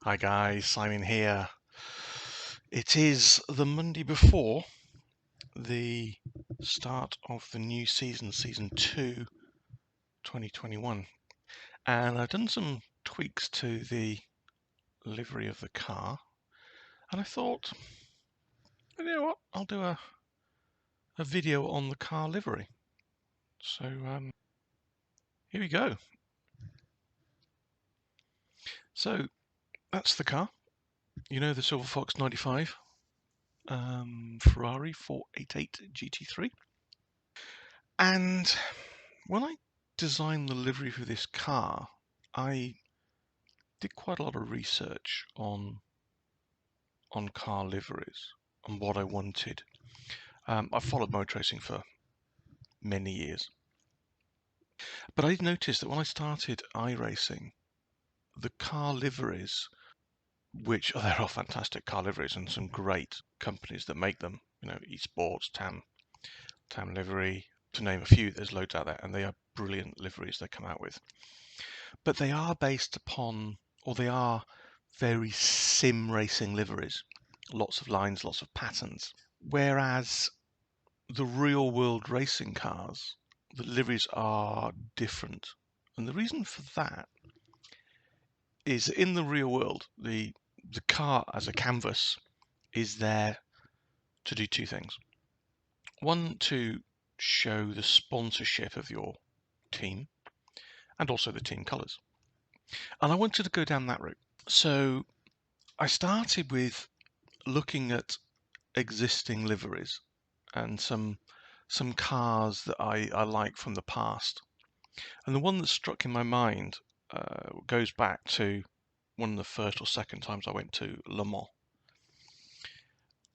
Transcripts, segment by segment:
Hi guys, Simon here. It is the Monday before the start of the new season, Season 2, 2021. And I've done some tweaks to the livery of the car. And I thought, you know what, I'll do a video on the car livery. So here we go. So that's the car. You know, the SilverFox95 Ferrari 488 GT3. And when I designed the livery for this car, I did quite a lot of research on car liveries and what I wanted. I've followed motor racing for many years, but I noticed that when I started iRacing, the car liveries, which there are fantastic car liveries and some great companies that make them, you know, eSports, Tam Livery, to name a few. There's loads out there, and they are brilliant liveries they come out with. But they are based upon, or they are very sim racing liveries. Lots of lines, lots of patterns. Whereas the real world racing cars, the liveries are different. And the reason for that is in the real world, the car as a canvas is there to do two things. One, to show the sponsorship of your team and also the team colours. And I wanted to go down that route. So I started with looking at existing liveries and some cars that I like from the past. And the one that struck in my mind goes back to one of the first or second times I went to Le Mans,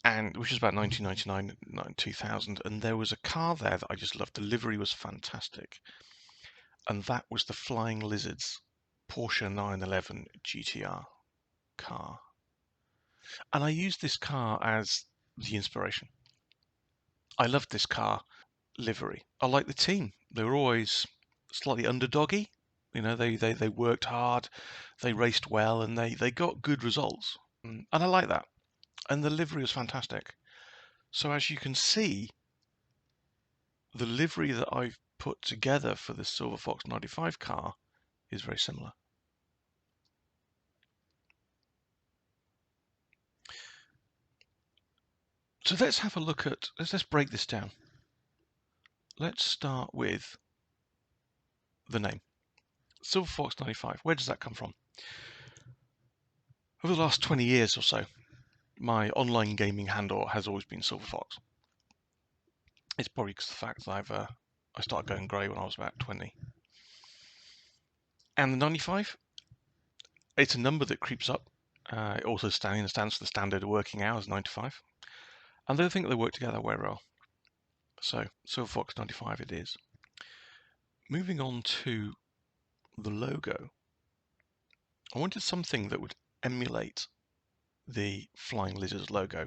and which was about 1999, 2000, and there was a car there that I just loved. The livery was fantastic, and that was the Flying Lizards Porsche 911 GTR car. And I used this car as the inspiration. I loved this car livery. I liked the team. They were always slightly underdoggy. You know, they worked hard, they raced well, and they got good results. And I like that. And the livery was fantastic. So as you can see, the livery that I've put together for the SilverFox95 car is very similar. So let's have a look at, let's break this down. Let's start with the name. SilverFox95, where does that come from? Over the last 20 years or so, my online gaming handle has always been SilverFox. It's probably because of the fact that I started going grey when I was about 20. And the 95, it's a number that creeps up. It also stands for the standard working hours, 9 to 5. And they think they work together very well. So SilverFox95 it is. Moving on to the logo, I wanted something that would emulate the Flying Lizards logo,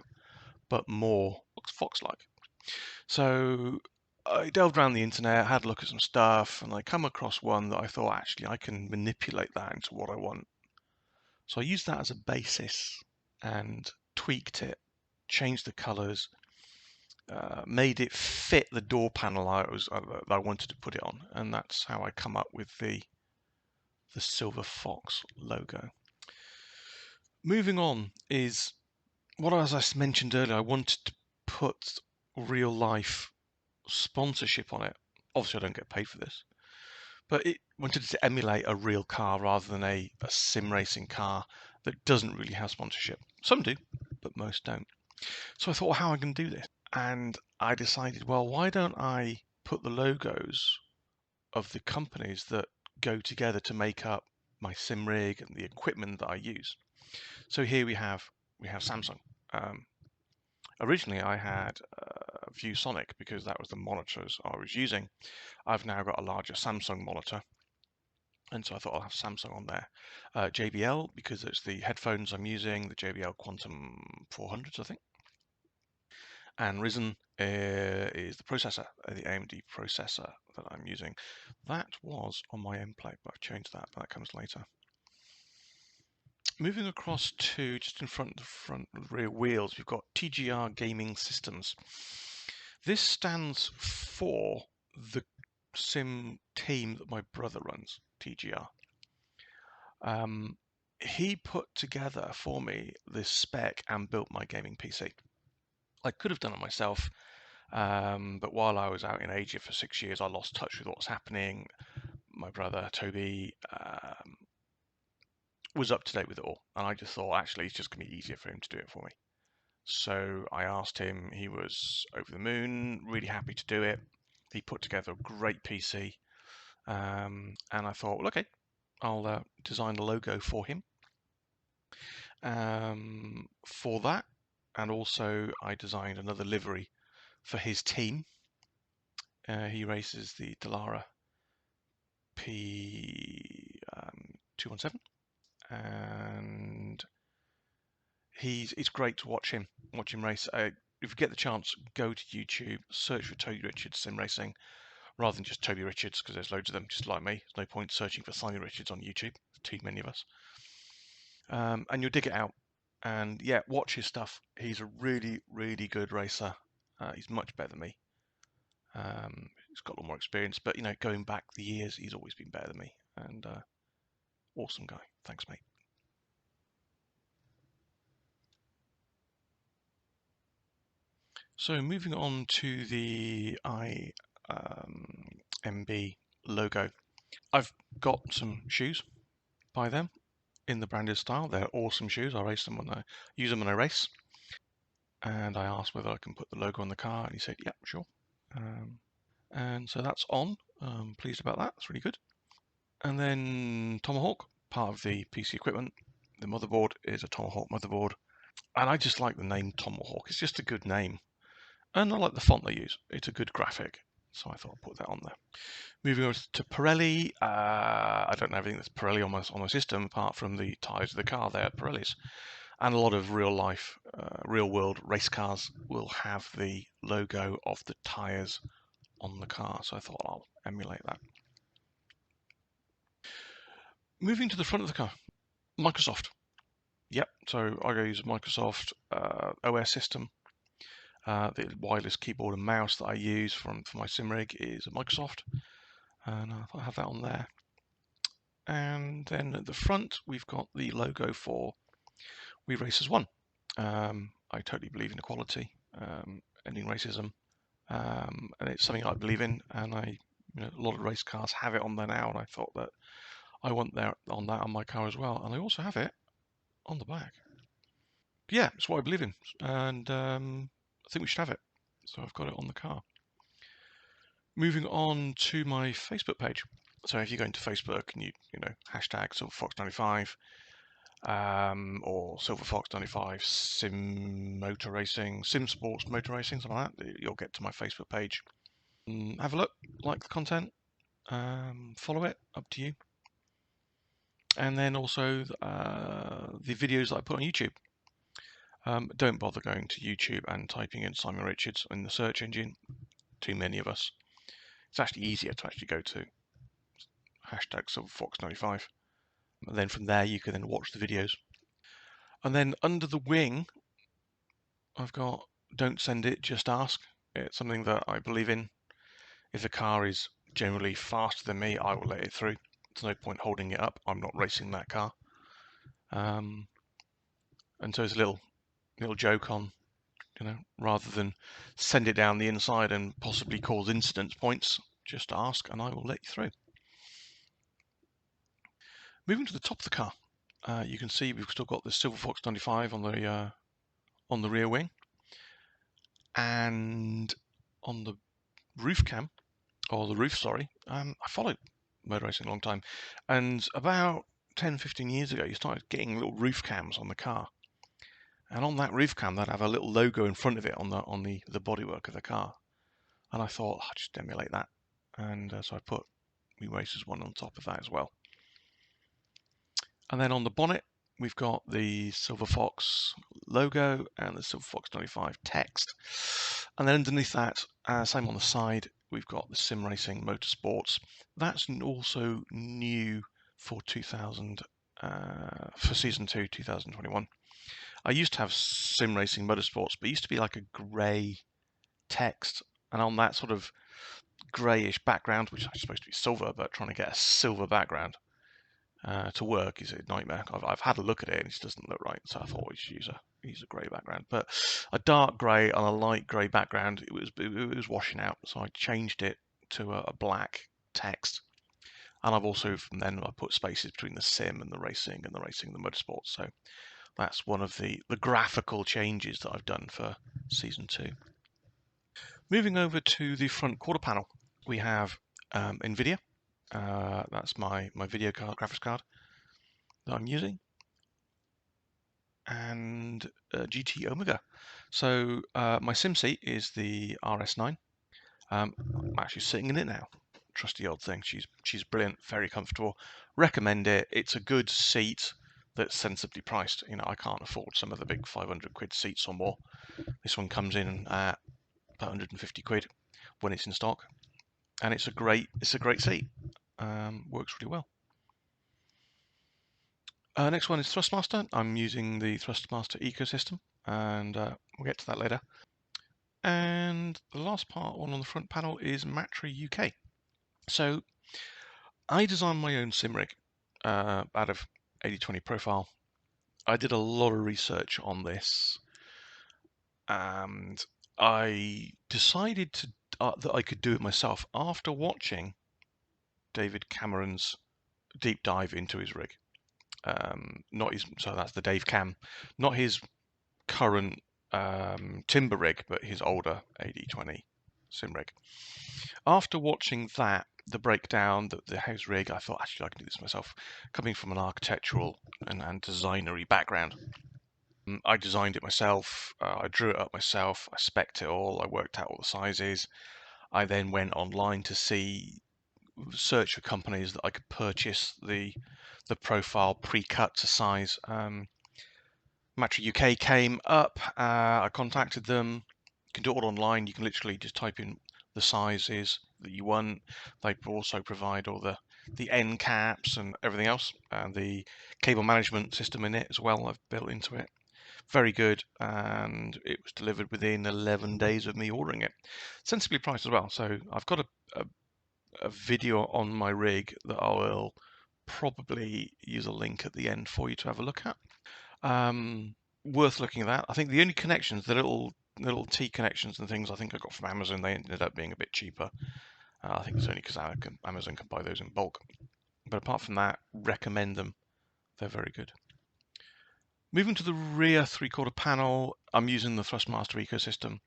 but more fox-like. So I delved around the internet, had a look at some stuff, and I come across one that I thought, actually, I can manipulate that into what I want. So I used that as a basis and tweaked it, changed the colors, made it fit the door panel I wanted to put it on, and that's how I come up with the Silver Fox logo. Moving on is what, as I mentioned earlier, I wanted to put real life sponsorship on it. Obviously, I don't get paid for this, but it wanted to emulate a real car rather than a sim racing car that doesn't really have sponsorship. Some do, but most don't. So I thought, well, how am I going to do this? And I decided, well, why don't I put the logos of the companies that go together to make up my sim rig and the equipment that I use. So here we have Samsung. Originally I had ViewSonic because that was the monitors I was using. I've now got a larger Samsung monitor, and so I thought I'll have Samsung on there. JBL because it's the headphones I'm using, the JBL Quantum 400s, I think. And Ryzen is the processor, the AMD processor that I'm using. That was on my end plate, but I've changed that. That comes later. moving across to just in front of the front rear wheels, we've got TGR Gaming Systems. This stands for the sim team that my brother runs, TGR. He put together for me this spec and built my gaming PC. I could have done it myself, but while I was out in Asia for 6 years, I lost touch with what was happening. My brother, Toby, was up to date with it all, and I just thought, actually, it's just going to be easier for him to do it for me. So I asked him, he was over the moon, really happy to do it. He put together a great PC, and I thought, well, okay, I'll design the logo for him. For that, and also I designed another livery for his team. He races the Dallara P217, and it's great to watch him race. If you get the chance, go to YouTube, search for Toby Richards sim racing, rather than just Toby Richards, because there's loads of them just like me. There's no point searching for Simon Richards on YouTube. Too many of us. And you'll dig it out. And yeah, watch his stuff. He's a really, really good racer. He's much better than me. He's got a lot more experience, but you know, going back the years, he's always been better than me. And awesome guy. Thanks, mate. So moving on to the IMB logo. I've got some shoes by them in the branded style. They're awesome shoes. I race them when I use them when I race. And I asked whether I can put the logo on the car, and he said, "Yeah, sure." And so that's on. I'm pleased about that. It's really good. And then Tomahawk, part of the PC equipment. The motherboard is a Tomahawk motherboard. And I just like the name Tomahawk. It's just a good name. And I like the font they use. It's a good graphic. So I thought I'd put that on there. Moving on to Pirelli. I don't know everything that's Pirelli on my system, apart from the tyres of the car. They're Pirellis. And a lot of real life, real world race cars will have the logo of the tyres on the car. So I thought I'll emulate that. Moving to the front of the car, Microsoft. Yep, so I use Microsoft OS system. The wireless keyboard and mouse that I use for my sim rig is Microsoft, and I have that on there. And then at the front, we've got the logo for We Race as One. I totally believe in equality, ending racism, and it's something I believe in. And a lot of race cars have it on there now, and I thought that I want that on my car as well. And I also have it on the back. Yeah, it's what I believe in, and I think we should have it. So I've got it on the car. Moving on to my Facebook page. So if you go into Facebook and you hashtag SilverFox95 or SilverFox95 Sim Motor Racing, Sim Sports Motor Racing, something like that, you'll get to my Facebook page. Have a look, like the content, follow it, up to you. And then also the videos that I put on YouTube. Don't bother going to YouTube and typing in Simon Richards in the search engine. Too many of us. It's actually easier to actually go to hashtag SilverFox95. And then from there you can then watch the videos. And then under the wing, I've got don't send it, just ask. It's something that I believe in. If a car is generally faster than me, I will let it through. There's no point holding it up. I'm not racing that car. And so it's a little joke on, rather than send it down the inside and possibly cause incident points, just ask and I will let you through. Moving to the top of the car, you can see we've still got the SilverFox95 on the rear wing, and on the roof cam, or the roof, sorry. I followed motor racing a long time, and about 10-15 years ago, you started getting little roof cams on the car. And on that roof cam, they'd have a little logo in front of it on the bodywork of the car. And I thought, I'll just emulate that. And so I put We Race as One on top of that as well. And then on the bonnet, we've got the Silver Fox logo and the SilverFox95 text. And then underneath that, same on the side, we've got the Sim Racing Motorsports. That's also new for 2019. for Season 2, 2021. I used to have Sim Racing Motorsports, but it used to be like a grey text, and on that sort of greyish background, which is supposed to be silver, but trying to get a silver background to work is a nightmare. I've had a look at it and it just doesn't look right, so I thought we should use a grey background. But a dark grey on a light grey background, it was washing out, so I changed it to a black text. And I've also, from then, I put spaces between the sim and the racing and the motorsports. So that's one of the graphical changes that I've done for Season 2. Moving over to the front quarter panel, we have NVIDIA. That's my video card, graphics card that I'm using. And GT Omega. So my sim seat is the RS9. I'm actually sitting in it now. Trusty old thing. She's brilliant, very comfortable. Recommend it. It's a good seat that's sensibly priced. You know, I can't afford some of the big 500 quid seats or more. This one comes in at about 150 quid when it's in stock, and it's a great seat. Works really well. Next one is Thrustmaster. I'm using the Thrustmaster ecosystem, and we'll get to that later. And the last one on the front panel is Livery UK. So I designed my own sim rig out of 80/20 profile. I did a lot of research on this, and I decided that I could do it myself after watching David Cameron's deep dive into his rig. So that's the Dave Cam, not his current timber rig, but his older 80/20 sim rig. After watching that, the breakdown, the house rig, I thought actually I can do this myself. Coming from an architectural and designery background, I designed it myself. I drew it up myself. I spec'd it all. I worked out all the sizes. I then went online to search for companies that I could purchase the profile pre-cut to size. Livery UK came up. I contacted them. You can do it all online. You can literally just type in the sizes that you want. They also provide all the end caps and everything else, and the cable management system in it as well. I've built into it. Very good, and it was delivered within 11 days of me ordering it. Sensibly priced as well. So I've got a video on my rig that I will probably use a link at the end for you to have a look at. Worth looking at that. I think the only connections, the little T connections and things, I think I got from Amazon. They ended up being a bit cheaper. I think it's only because Amazon can buy those in bulk. But apart from that, recommend them. They're very good. Moving to the rear three-quarter panel, I'm using the Thrustmaster ecosystem.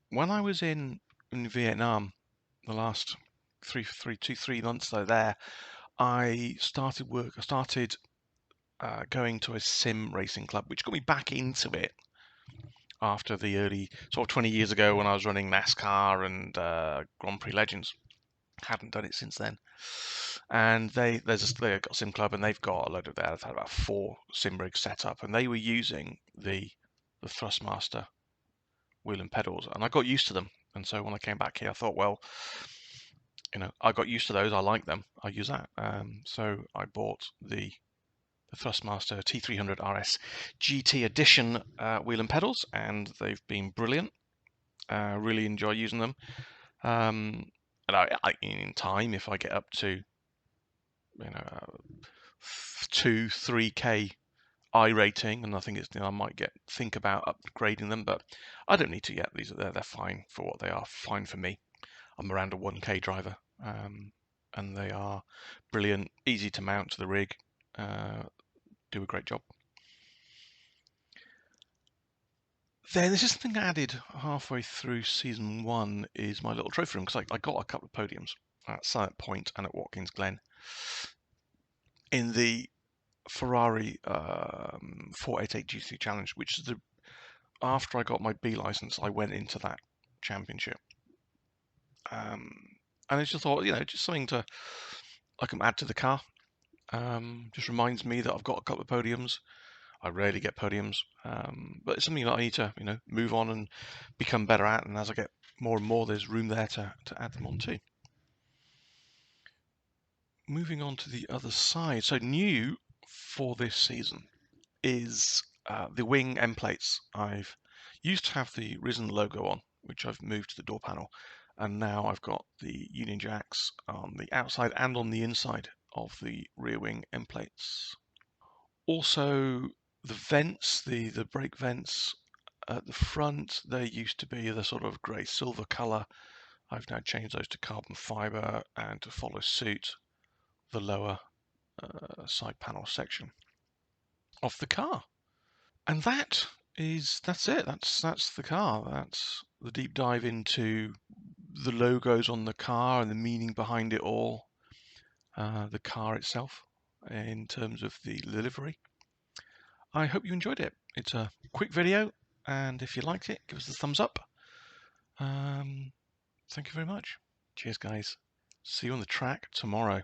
When I was in Vietnam, the last 3 months there, I started going to a sim racing club, which got me back into it after the early, sort of 20 years ago when I was running NASCAR and Grand Prix Legends. Hadn't done it since then. And they've got a sim club, and they've got a load of there. They've had about 4 sim rigs set up, and they were using the Thrustmaster wheel and pedals, and I got used to them. And so when I came back here, I thought, well, you know, I got used to those. I like them. I use that. So I bought the Thrustmaster T300 RS GT Edition wheel and pedals, and they've been brilliant. Really enjoy using them. And in time, if I get up to 2-3K I rating, and I think I might think about upgrading them, but I don't need to yet. They're fine for what they are. Fine for me. I'm around a 1K driver, and they are brilliant, easy to mount to the rig, do a great job. Then this is something I added halfway through season 1 is my little trophy room, because I got a couple of podiums at Summit Point and at Watkins Glen in the Ferrari 488 GC Challenge, which is after I got my B license, I went into that championship. And I just thought, just something I can add to the car. Just reminds me that I've got a couple of podiums. I rarely get podiums, but it's something that I need to, move on and become better at. And as I get more and more, there's room there to add them on too. Moving on to the other side. So new for this season is the wing end plates. I've used to have the Risen logo on, which I've moved to the door panel, and now I've got the Union Jacks on the outside and on the inside of the rear wing end plates. Also, the vents, the brake vents at the front, they used to be the sort of grey silver colour. I've now changed those to carbon fibre and to follow suit the lower side panel section of the car. And that's it. That's the car. That's the deep dive into the logos on the car and the meaning behind it all. The car itself, in terms of the livery. I hope you enjoyed it. It's a quick video, and if you liked it, give us a thumbs up. Thank you very much. Cheers, guys. See you on the track tomorrow.